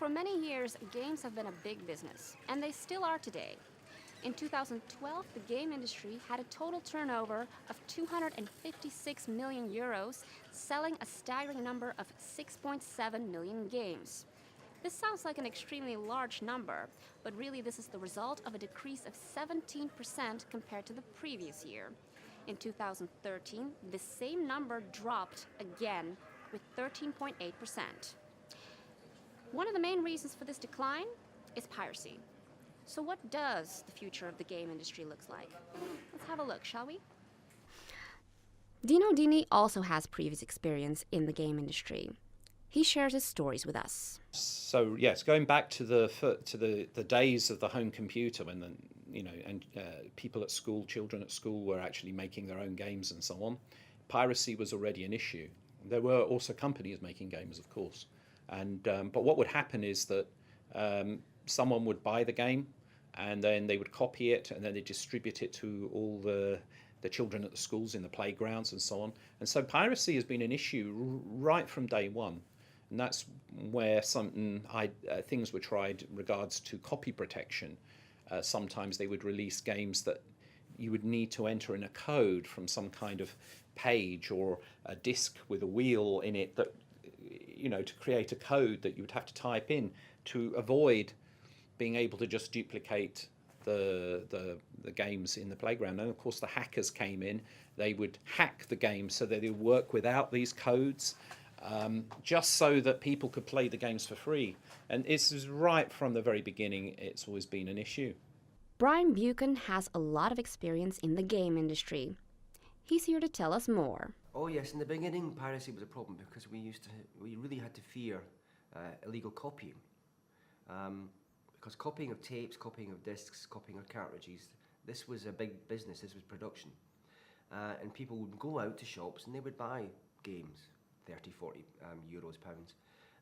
For many years, games have been a big business, and they still are today. In 2012, the game industry had a total turnover of 256 million euros, selling a staggering number of 6.7 million games. This sounds like an extremely large number, but really this is the result of a decrease of 17% compared to the previous year. In 2013, the same number dropped again with 13.8%. One of the main reasons for this decline is piracy. So what does the future of the game industry look like? Let's have a look, shall we? Dino Dini also has previous experience in the game industry. He shares his stories with us. So yes, going back to the days of the home computer when people at school, children at school were actually making their own games and so on, piracy was already an issue. There were also companies making games, of course, but what would happen is that someone would buy the game and then they would copy it and then they distribute it to all the children at the schools, in the playgrounds and so on. And so piracy has been an issue right from day one. And that's where things were tried in regards to copy protection. Sometimes they would release games that you would need to enter in a code from some kind of page or a disk with a wheel in it that, to create a code that you would have to type in to avoid being able to just duplicate the games in the playground. And of course the hackers came in, they would hack the game so that they would work without these codes, just so that people could play the games for free. And this is right from the very beginning, it's always been an issue. Brian Buchan has a lot of experience in the game industry. He's here to tell us more. Oh yes, in the beginning piracy was a problem because we really had to fear illegal copying. Because copying of tapes, copying of discs, copying of cartridges, this was a big business, this was production. And people would go out to shops and they would buy games, 30, 40 euros, pounds,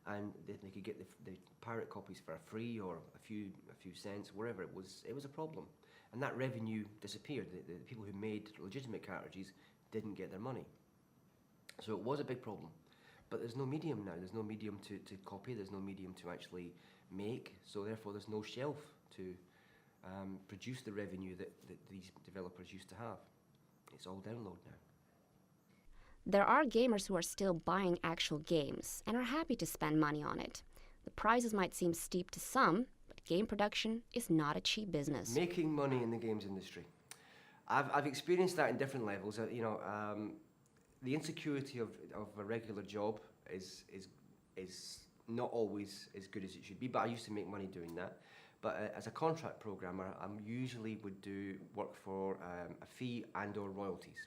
and they could get the pirate copies for free or a few cents, wherever it was a problem. And that revenue disappeared. The people who made legitimate cartridges didn't get their money. So it was a big problem. But there's no medium now, there's no medium to copy, there's no medium to actually make, so therefore there's no shelf to produce the revenue that these developers used to have. It's all download now. There are gamers who are still buying actual games and are happy to spend money on it. The prices might seem steep to some, but game production is not a cheap business. Making money in the games industry. I've experienced that in different levels. The insecurity of a regular job is not always as good as it should be, but I used to make money doing that. But as a contract programmer, I usually would do work for a fee and or royalties.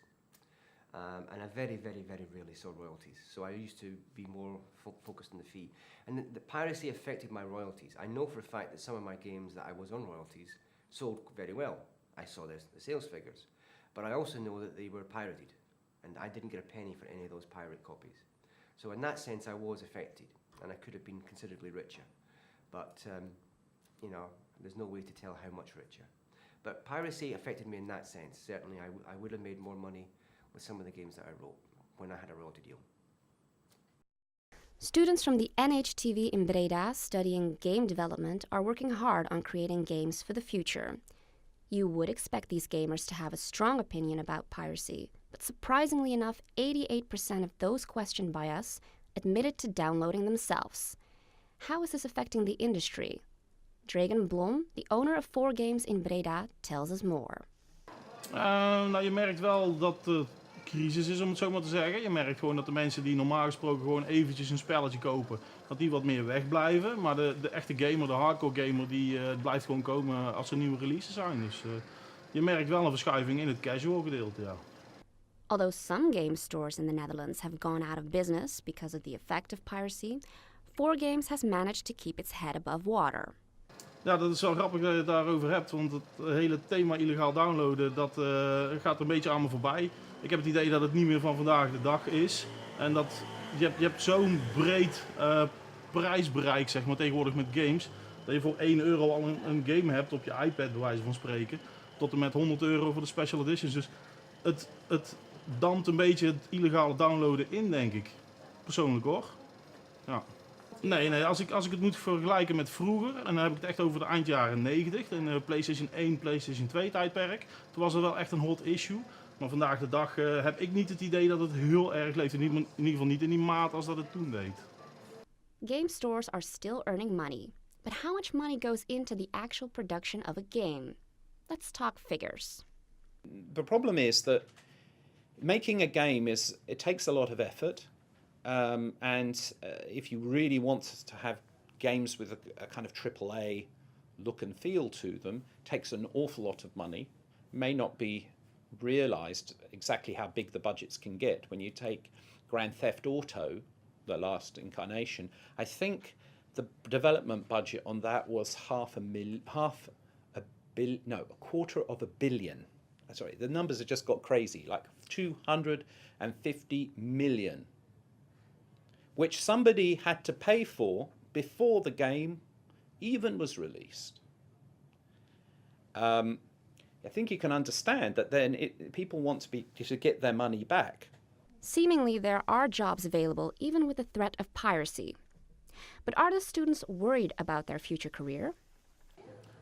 And I very, very, very rarely saw royalties. So I used to be more focused on the fee. And the piracy affected my royalties. I know for a fact that some of my games that I was on royalties sold very well. I saw the sales figures. But I also know that they were pirated. And I didn't get a penny for any of those pirate copies. So in that sense, I was affected. And I could have been considerably richer. But, there's no way to tell how much richer. But piracy affected me in that sense. Certainly, I would have made more money with some of the games that I wrote when I had a royalty deal. Students from the NHTV in Breda studying game development are working hard on creating games for the future. You would expect these gamers to have a strong opinion about piracy, but surprisingly enough, 88% of those questioned by us admitted to downloading themselves. How is this affecting the industry? Dragan Blom, the owner of 4 Games in Breda, tells us more. Je merkt wel dat de crisis is, om het zo maar te zeggen. Je merkt gewoon dat de mensen die normaal gesproken gewoon eventjes een spelletje kopen, dat die wat meer wegblijven. Maar de echte gamer, de hardcore gamer, die blijft gewoon komen als er nieuwe releases zijn. Dus je merkt wel een verschuiving in het casual gedeelte, ja. Although some game stores in the Netherlands have gone out of business because of the effect of piracy, 4 Games has managed to keep its head above water. Ja, dat is wel grappig dat je het daarover hebt, want het hele thema illegaal downloaden, dat gaat een beetje aan me voorbij. Ik heb het idee dat het niet meer van vandaag de dag is. En dat je hebt zo'n breed prijsbereik, zeg maar, tegenwoordig met games, dat je voor €1 al een game hebt op je iPad, bij wijze van spreken, tot en met €100 voor de special editions. Dus het dampt een beetje het illegale downloaden in, denk ik. Persoonlijk hoor. Ja. Nee, als ik het moet vergelijken met vroeger, en dan heb ik het echt over de eind jaren 90, in PlayStation 1, PlayStation 2 tijdperk, toen was het wel echt een hot issue. Maar vandaag de dag heb ik niet het idee dat het heel erg leeft. In ieder geval niet in die mate als dat het toen deed. Game stores are still earning money, but how much money goes into the actual production of a game? Let's talk figures. The problem is that making a game it takes a lot of effort, and if you really want to have games with a kind of AAA look and feel to them, takes an awful lot of money. May not be realized exactly how big the budgets can get. When you take Grand Theft Auto, the last incarnation, I think the development budget on that was a quarter of a billion. Sorry, the numbers have just got crazy, like 250 million, which somebody had to pay for before the game even was released. I think you can understand that then people want to get their money back. Seemingly, there are jobs available even with the threat of piracy. But are the students worried about their future career?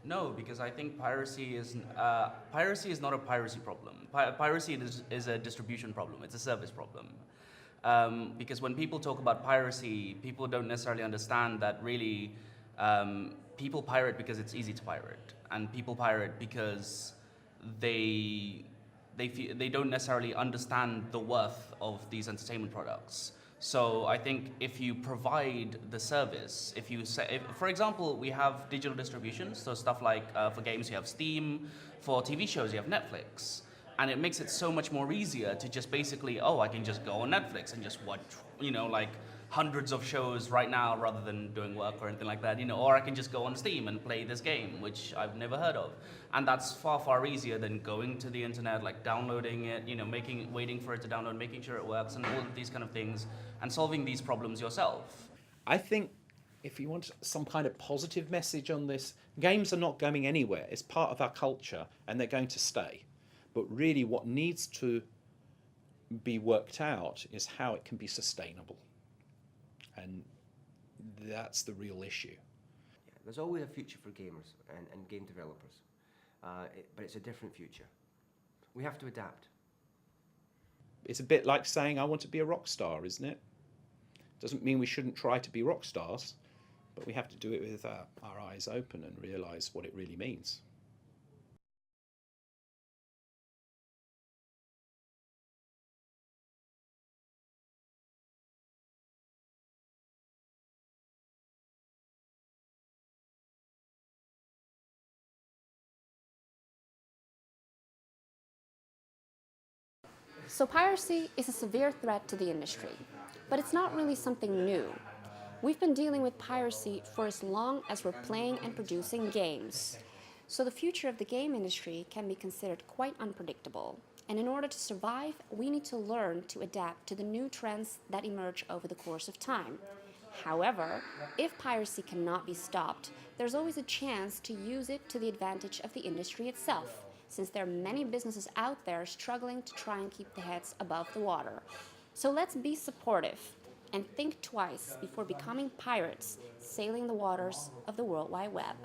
No, because I think piracy is not a piracy problem. Piracy is a distribution problem. It's a service problem. Because when people talk about piracy, people don't necessarily understand that really people pirate because it's easy to pirate, and people pirate because they don't necessarily understand the worth of these entertainment products. So I think if you provide the service, for example, we have digital distribution, so stuff like for games you have Steam, for TV shows you have Netflix, and it makes it so much more easier to just basically, I can just go on Netflix and just watch, like hundreds of shows right now rather than doing work or anything like that, or I can just go on Steam and play this game, which I've never heard of. And that's far, far easier than going to the internet, like downloading it, waiting for it to download, making sure it works, and all of these kind of things, and solving these problems yourself. I think if you want some kind of positive message on this, games are not going anywhere. It's part of our culture, and they're going to stay. But really what needs to be worked out is how it can be sustainable. And that's the real issue. Yeah, there's always a future for gamers and game developers, but it's a different future. We have to adapt. It's a bit like saying I want to be a rock star, isn't it? Doesn't mean we shouldn't try to be rock stars, but we have to do it with our eyes open and realise what it really means. So piracy is a severe threat to the industry, but it's not really something new. We've been dealing with piracy for as long as we're playing and producing games. So the future of the game industry can be considered quite unpredictable. And in order to survive, we need to learn to adapt to the new trends that emerge over the course of time. However, if piracy cannot be stopped, there's always a chance to use it to the advantage of the industry itself, since there are many businesses out there struggling to try and keep their heads above the water. So let's be supportive and think twice before becoming pirates sailing the waters of the World Wide Web.